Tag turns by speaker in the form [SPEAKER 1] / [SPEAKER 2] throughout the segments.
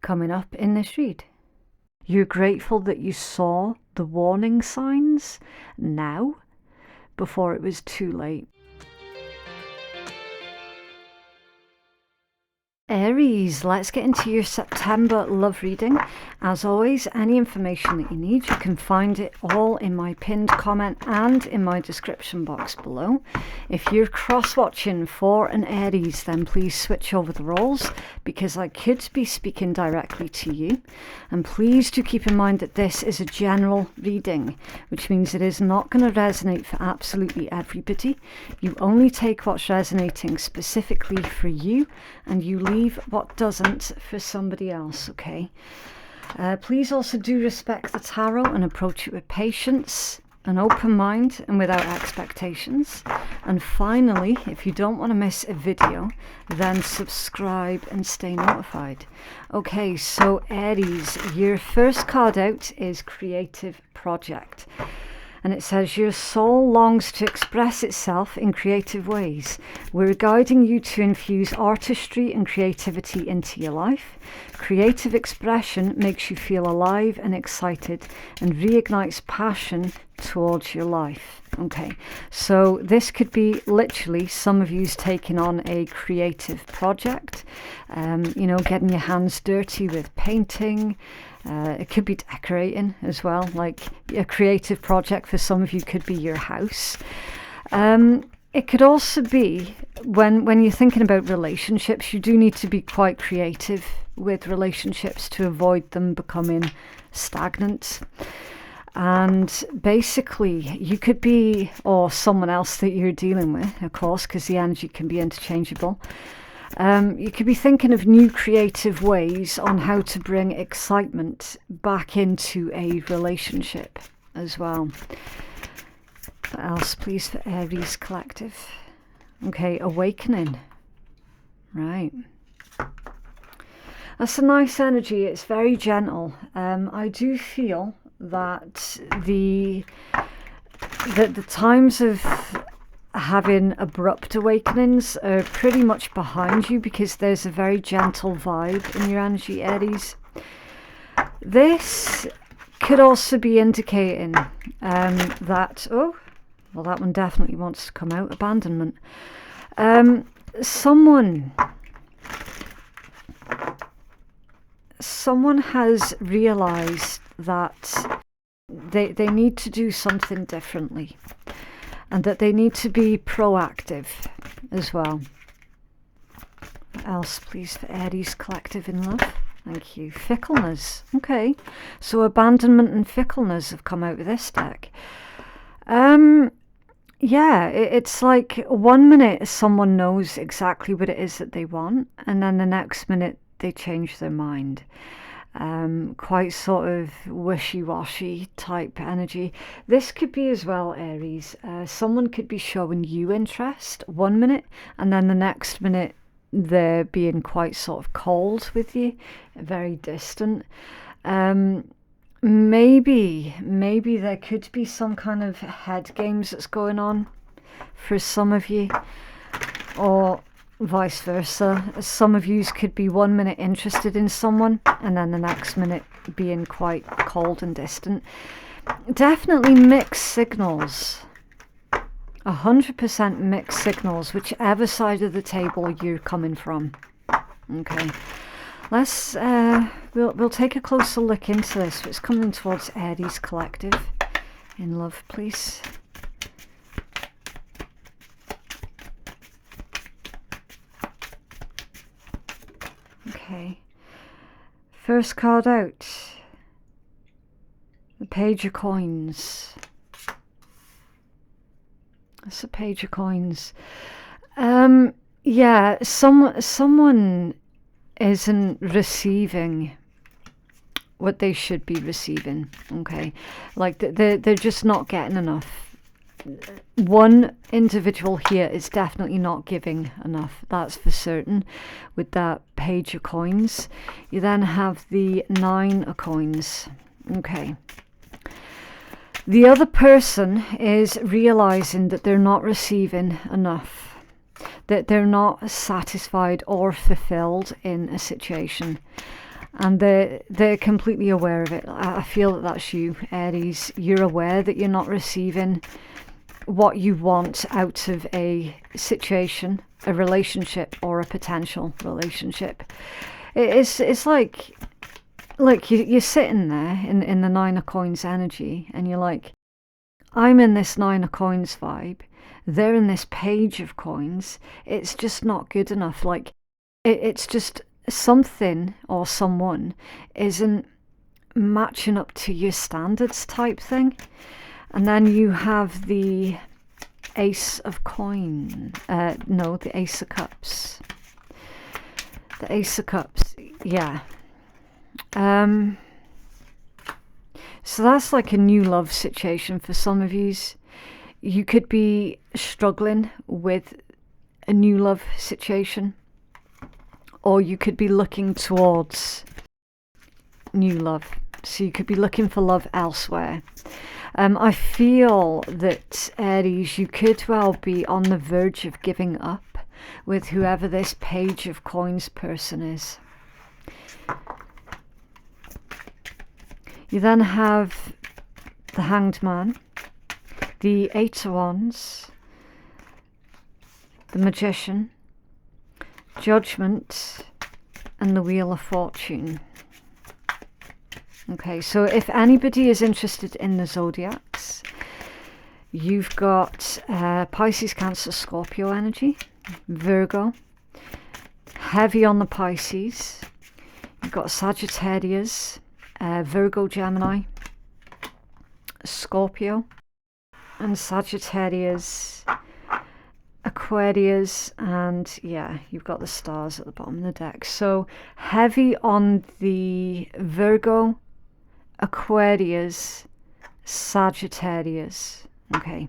[SPEAKER 1] coming up in this read. You're grateful that you saw the warning signs now before it was too late. Aries, let's get into your September love reading. As always, any information that you need, you can find it all in my pinned comment and in my description box below. If you're cross-watching for an Aries, then please switch over the roles because I could be speaking directly to you. And please do keep in mind that this is a general reading, which means it is not going to resonate for absolutely everybody. You only take what's resonating specifically for you, and you leave what doesn't for somebody else, okay? Please also do respect the tarot and approach it with patience, an open mind, and without expectations. And finally, if you don't want to miss a video, then subscribe and stay notified. Okay, so Aries, your first card out is Creative Project. And it says, your soul longs to express itself in creative ways. We're guiding you to infuse artistry and creativity into your life. Creative expression makes you feel alive and excited and reignites passion towards your life. Okay, so this could be literally some of you's taking on a creative project, you know, getting your hands dirty with painting. It could be decorating as well, like a creative project for some of you could be your house. It could also be when you're thinking about relationships, you do need to be quite creative with relationships to avoid them becoming stagnant. And basically you could be, or someone else that you're dealing with, of course, because the energy can be interchangeable. You could be thinking of new creative ways on how to bring excitement back into a relationship as well. What else, please, for Aries Collective? Okay, awakening. Right. That's a nice energy. It's very gentle. I do feel that the times of having abrupt awakenings are pretty much behind you because there's a very gentle vibe in your energy, Aries. This could also be indicating that, oh, well, that one definitely wants to come out, abandonment. Someone has realized that they need to do something differently, and that they need to be proactive as well. What else, please, for Aries Collective in love? Thank you. Fickleness. Okay, so abandonment and fickleness have come out with this deck. Yeah, it's like 1 minute someone knows exactly what it is that they want, and then the next minute they change their mind. Quite sort of wishy-washy type energy. This could be as well, Aries. Someone could be showing you interest 1 minute, and then the next minute they're being quite sort of cold with you, very distant. Maybe there could be some kind of head games that's going on for some of you, or vice versa. Some of you could be 1 minute interested in someone and then the next minute being quite cold and distant. Definitely mixed signals. 100% mixed signals, whichever side of the table you're coming from. Okay, let's we'll take a closer look into this. What's coming towards Aries Collective in love, please. Okay, first card out, the Page of Coins. That's a Page of Coins. Yeah, someone isn't receiving what they should be receiving. Okay, like they're just not getting enough. One individual here is definitely not giving enough, that's for certain, with that Page of Coins. You then have the Nine of Coins. Okay, the other person is realizing that they're not receiving enough, that they're not satisfied or fulfilled in a situation. And they're completely aware of it. I feel that that's you, Aries. You're aware that you're not receiving what you want out of a situation, a relationship, or a potential relationship. It's like you're sitting there in the Nine of Coins energy, and you're like, I'm in this Nine of Coins vibe. They're in this Page of Coins. It's just not good enough. Like, it's just something or someone isn't matching up to your standards type thing. And then you have the Ace of Coins. No, the Ace of Cups. The Ace of Cups, yeah. So that's like a new love situation for some of yous. You could be struggling with a new love situation, or you could be looking towards new love. So you could be looking for love elsewhere. I feel that, Aries, you could well be on the verge of giving up with whoever this Page of Coins person is. You then have the Hanged Man, the Eight of Wands, the Magician, Judgment, and the Wheel of Fortune. Okay, so if anybody is interested in the zodiacs, you've got Pisces, Cancer, Scorpio energy, Virgo, heavy on the Pisces. You've got Sagittarius, Virgo, Gemini, Scorpio, and Sagittarius, Aquarius, and yeah, you've got the stars at the bottom of the deck. So heavy on the Virgo, Aquarius, Sagittarius. Okay.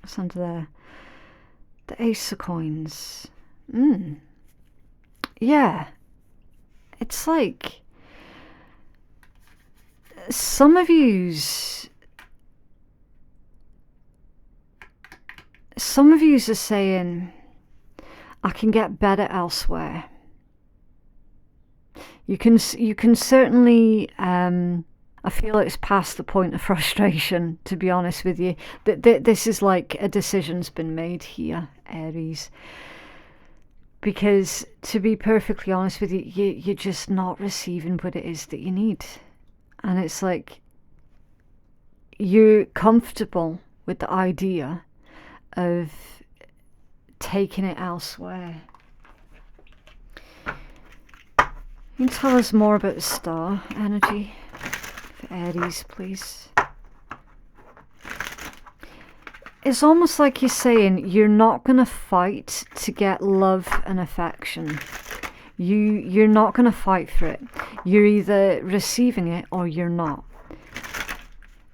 [SPEAKER 1] What's under there? The Ace of Coins. Yeah. It's like some of yous are saying, I can get better elsewhere. You can certainly, I feel it's past the point of frustration, to be honest with you. This is like a decision's been made here, Aries. Because, to be perfectly honest with you, you're just not receiving what it is that you need. And it's like, you're comfortable with the idea of taking it elsewhere. Can you tell us more about the star energy for Aries, please? It's almost like you're saying you're not going to fight to get love and affection. You're not going to fight for it. You're either receiving it or you're not.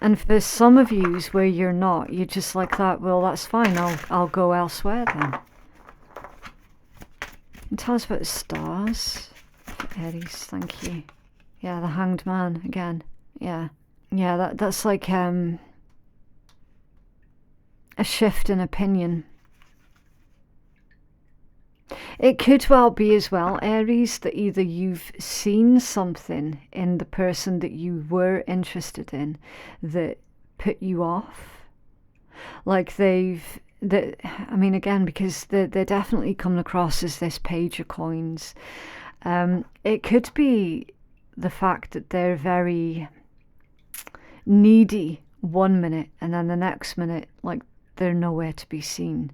[SPEAKER 1] And for some of yous where you're not, you're just like that, well, that's fine, I'll go elsewhere then. And tell us about the stars for Aries, thank you. Yeah, the Hanged Man again. Yeah. Yeah, that's like a shift in opinion. It could well be as well, Aries, that either you've seen something in the person that you were interested in that put you off. Like I mean, again, because they're definitely coming across as this Page of Coins. It could be the fact that they're very needy one minute, and then the next minute, like, they're nowhere to be seen.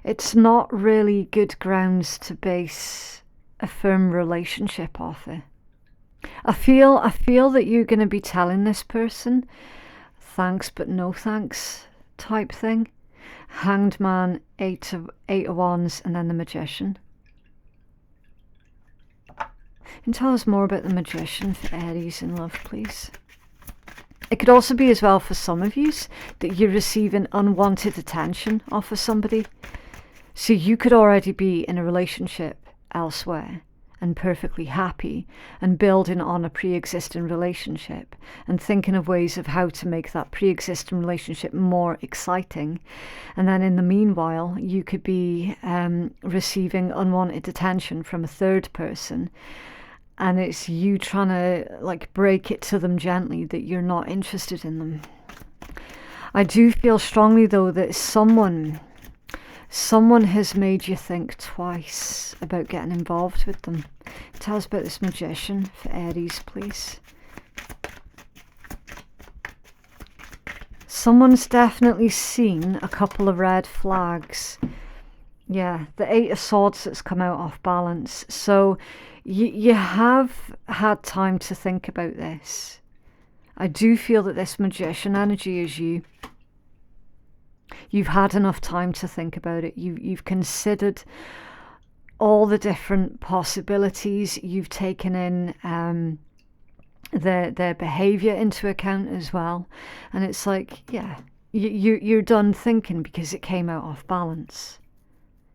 [SPEAKER 1] It's not really good grounds to base a firm relationship off it. I feel that you're going to be telling this person thanks but no thanks type thing. Hanged Man, Eight of Wands, and then the Magician. Can you tell us more about the Magician for Aries in love, please? It could also be as well for some of you that you're receiving unwanted attention off of somebody. So you could already be in a relationship elsewhere, and perfectly happy and building on a pre-existing relationship and thinking of ways of how to make that pre-existing relationship more exciting. And then in the meanwhile, you could be receiving unwanted attention from a third person, and it's you trying to like break it to them gently that you're not interested in them. I do feel strongly though that someone has made you think twice about getting involved with them. Tell us about this Magician for Aries, please. Someone's definitely seen a couple of red flags. Yeah, the Eight of Swords that's come out off balance. So you have had time to think about this. I do feel that this Magician energy is you. You've had enough time to think about it. You've considered all the different possibilities. You've taken in their behavior into account as well. And it's like, yeah, you're done thinking because it came out off balance.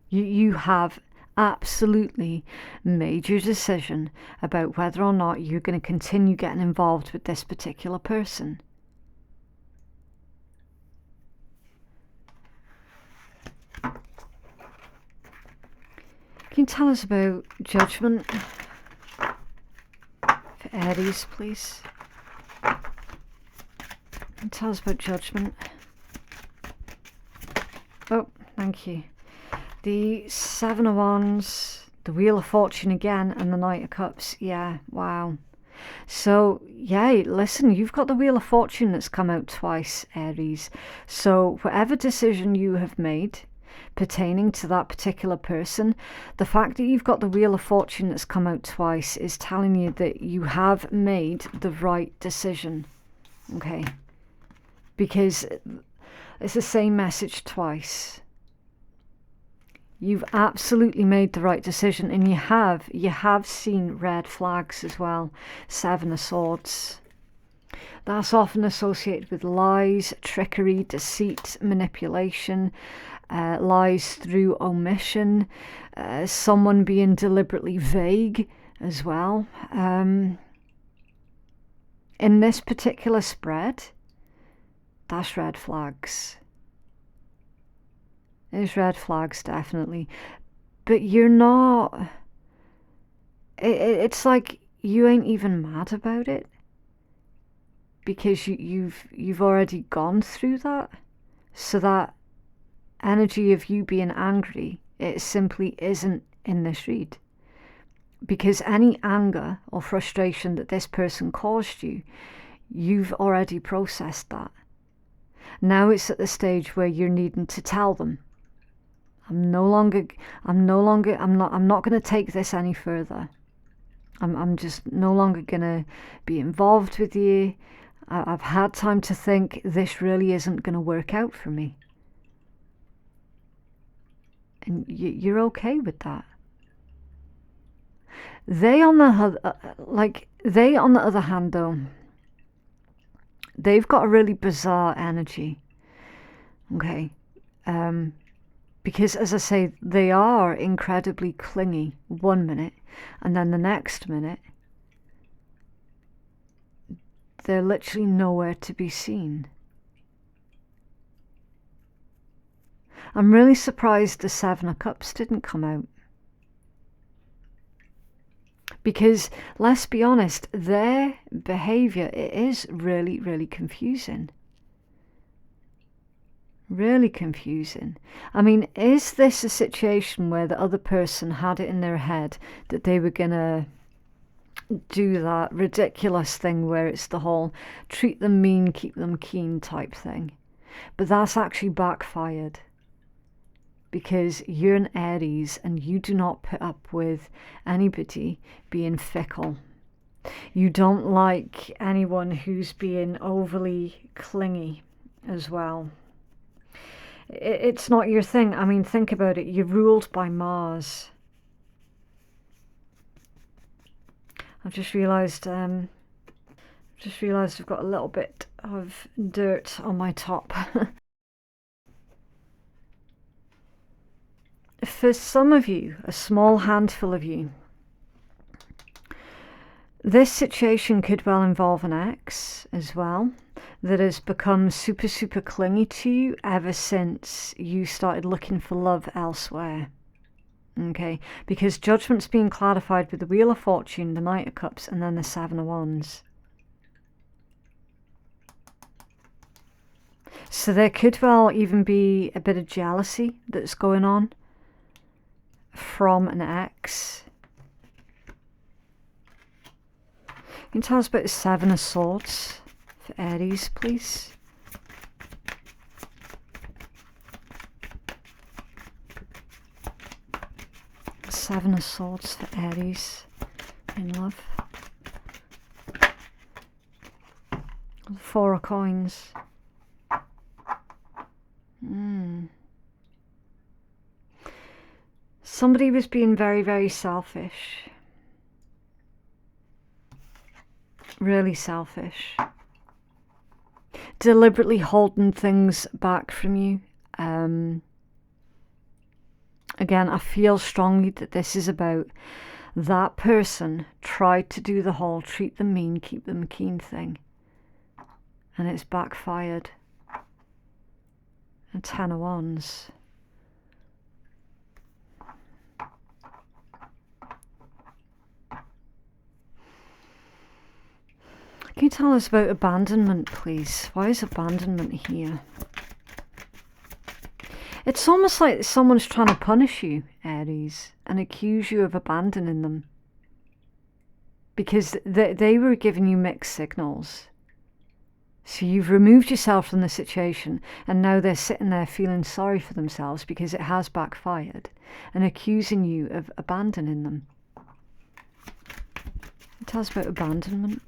[SPEAKER 1] You have absolutely made your decision about whether or not you're going to continue getting involved with this particular person. Can you tell us about Judgment for Aries, please? Can you tell us about Judgment? Oh, thank you. The Seven of Wands, the Wheel of Fortune again, and the Knight of Cups. Yeah, wow. So, yeah, listen, you've got the Wheel of Fortune that's come out twice, Aries. So, whatever decision you have made pertaining to that particular person, the fact that you've got the Wheel of Fortune that's come out twice is telling you that you have made the right decision. Okay? Because it's the same message twice. You've absolutely made the right decision, and you have seen red flags as well. Seven of Swords. That's often associated with lies, trickery, deceit, manipulation, lies through omission, someone being deliberately vague as well. In this particular spread, that's red flags. There's red flags, definitely. But you're not... It's like you ain't even mad about it. Because you've already gone through that. So that energy of you being angry, it simply isn't in this read. Because any anger or frustration that this person caused you, you've already processed that. Now it's at the stage where you're needing to tell them, I'm not going to take this any further. I'm just no longer going to be involved with you. I've had time to think, this really isn't going to work out for me. And you're okay with that. They on the other hand though, they've got a really bizarre energy. Okay. Because as I say, they are incredibly clingy 1 minute, and then the next minute they're literally nowhere to be seen. I'm really surprised the Seven of Cups didn't come out. Because, let's be honest, their behaviour is really, really confusing. Really confusing. I mean, is this a situation where the other person had it in their head that they were going to do that ridiculous thing where it's the whole treat them mean, keep them keen type thing? But that's actually backfired. Because you're an Aries and you do not put up with anybody being fickle. You don't like anyone who's being overly clingy as well. It's not your thing. I mean, think about it. You're ruled by Mars. I've just realised I've got a little bit of dirt on my top. For some of you, a small handful of you, This situation could well involve an ex as well that has become super, super clingy to you ever since you started looking for love elsewhere. Okay, because Judgment's being clarified with the Wheel of Fortune, the Knight of Cups, and then the Seven of Wands. So there could well even be a bit of jealousy that's going on from an ex. Can you tell us about the Seven of Swords for Aries, please? Seven of Swords for Aries in love. Four of Coins. Somebody was being very, very selfish. Really selfish. Deliberately holding things back from you. Again, I feel strongly that this is about that person tried to do the whole treat them mean, keep them keen thing. And it's backfired. And Ten of Wands. Can you tell us about abandonment, please? Why is abandonment here? It's almost like someone's trying to punish you, Aries, and accuse you of abandoning them. Because they were giving you mixed signals. So you've removed yourself from the situation, and now they're sitting there feeling sorry for themselves because it has backfired, and accusing you of abandoning them. Tell us about abandonment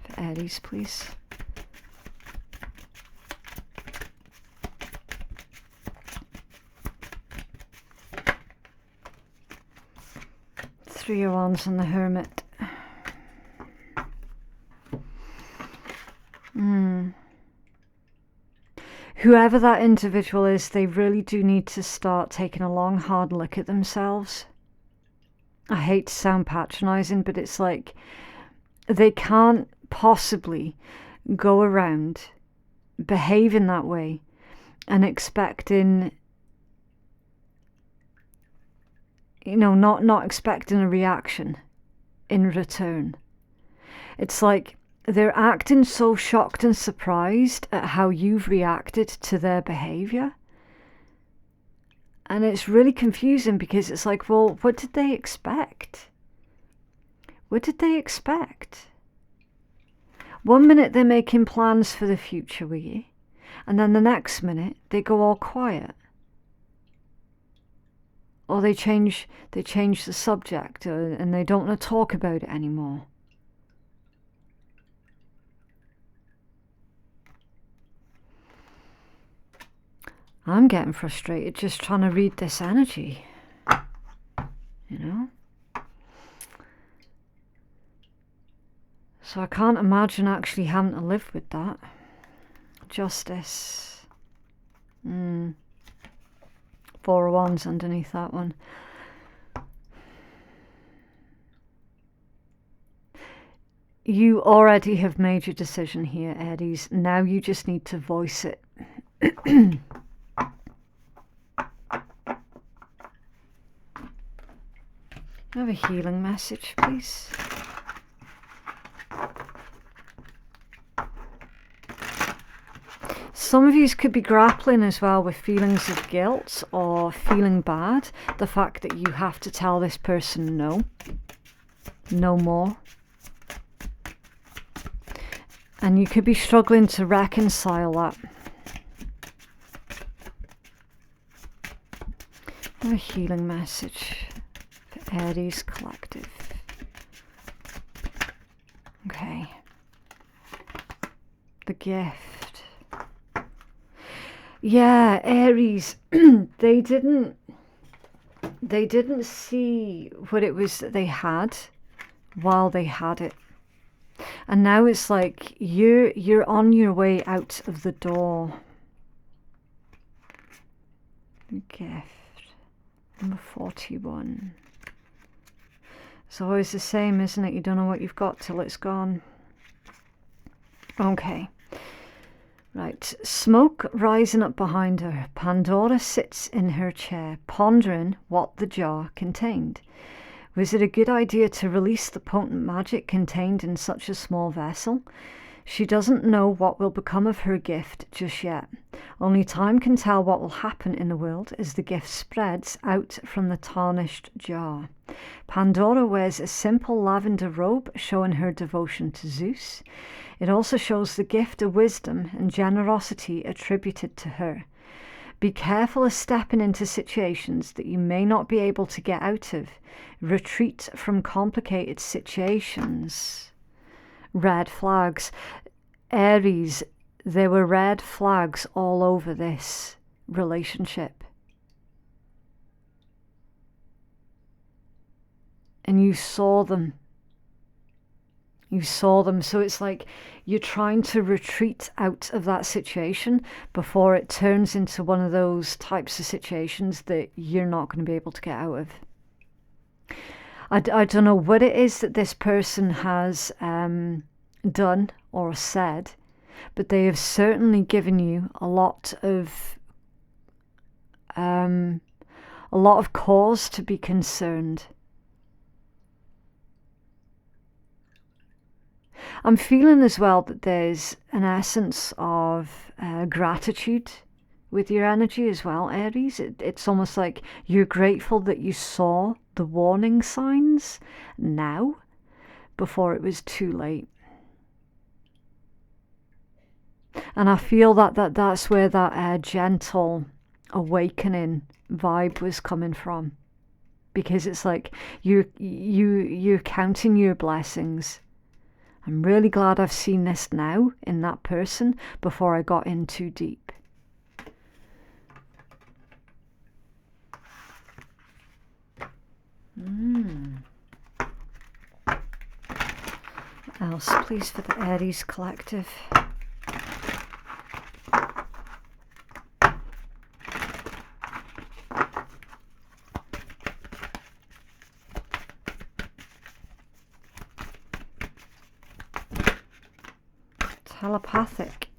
[SPEAKER 1] for Aries, please. Three of Wands and the Hermit. Whoever that individual is, they really do need to start taking a long, hard look at themselves. I hate to sound patronizing, but it's like they can't possibly go around behaving that way and expecting, you know, not expecting a reaction in return. It's like they're acting so shocked and surprised at how you've reacted to their behavior. And it's really confusing because it's like, well, what did they expect? What did they expect? One minute they're making plans for the future with you, and then the next minute they go all quiet. Or they change the subject, and they don't want to talk about it anymore. I'm getting frustrated just trying to read this energy, you know? So I can't imagine actually having to live with that. Justice. Four of Wands underneath that one. You already have made your decision here, Aries. Now you just need to voice it. Have a healing message, please. Some of you could be grappling as well with feelings of guilt or feeling bad. The fact that you have to tell this person no. No more. And you could be struggling to reconcile that. A healing message for Aries Collective. Okay. The gift. Yeah, Aries, they didn't see what it was that they had while they had it. And now it's like you're on your way out of the door. Gift. Number 41. It's always the same, isn't it? You don't know what you've got till it's gone. Okay. Right. Smoke rising up behind her. Pandora sits in her chair, pondering what the jar contained. Was it a good idea to release the potent magic contained in such a small vessel? She doesn't know what will become of her gift just yet. Only time can tell what will happen in the world as the gift spreads out from the tarnished jar. Pandora wears a simple lavender robe showing her devotion to Zeus. It also shows the gift of wisdom and generosity attributed to her. Be careful of stepping into situations that you may not be able to get out of. Retreat from complicated situations. Red flags. Aries, there were red flags all over this relationship. And you saw them. You saw them. So it's like you're trying to retreat out of that situation before it turns into one of those types of situations that you're not going to be able to get out of. I don't know what it is that this person has done or said, but they have certainly given you a lot of cause to be concerned. I'm feeling as well that there's an essence of gratitude with your energy as well, Aries. It's almost like you're grateful that you saw the warning signs now before it was too late. And I feel that's where that gentle awakening vibe was coming from, because it's like you're counting your blessings. I'm really glad I've seen this now in that person before I got in too deep. What else, please, for the Aries collective? Telepathic.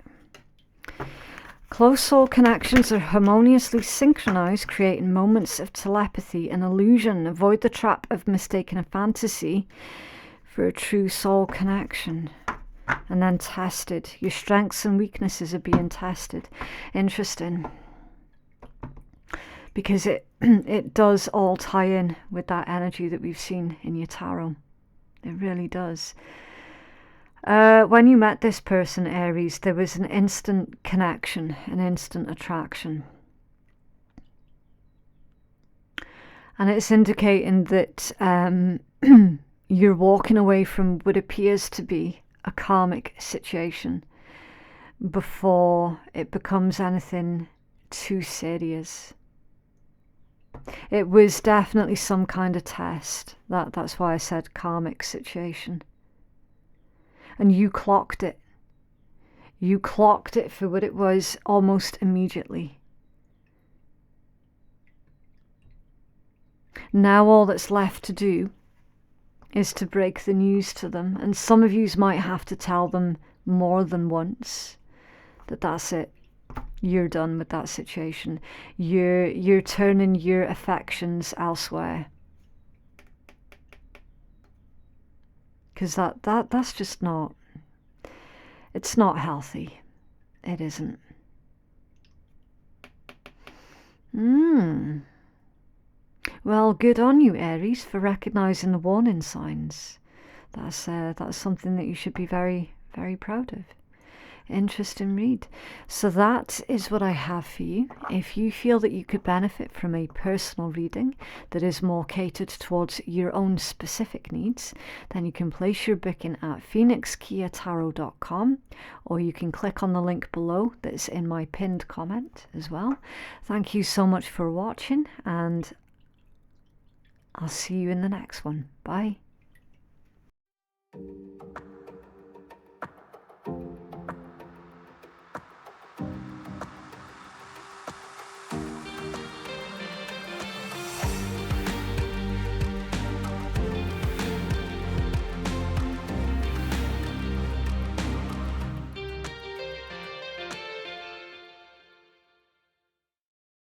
[SPEAKER 1] Close soul connections are harmoniously synchronized, creating moments of telepathy and illusion. Avoid the trap of mistaking a fantasy for a true soul connection. And then tested. Your strengths and weaknesses are being tested. Interesting. Because it does all tie in with that energy that we've seen in your tarot. It really does. When you met this person, Aries, there was an instant connection, an instant attraction. And it's indicating that you're walking away from what appears to be a karmic situation before it becomes anything too serious. It was definitely some kind of test. That's why I said karmic situation. And you clocked it. You clocked it for what it was almost immediately. Now all that's left to do is to break the news to them. And some of you might have to tell them more than once that that's it. You're done with that situation. You're turning your affections elsewhere. Because that's just not, it's not healthy. It isn't. Well, good on you, Aries, for recognizing the warning signs. That's something that you should be very, very proud of. Interesting read. So that is what I have for you. If you feel that you could benefit from a personal reading that is more catered towards your own specific needs, then you can place your booking at phoenixkeiatarot.com, or you can click on the link below that's in my pinned comment as well. Thank you so much for watching, and I'll see you in the next one. Bye.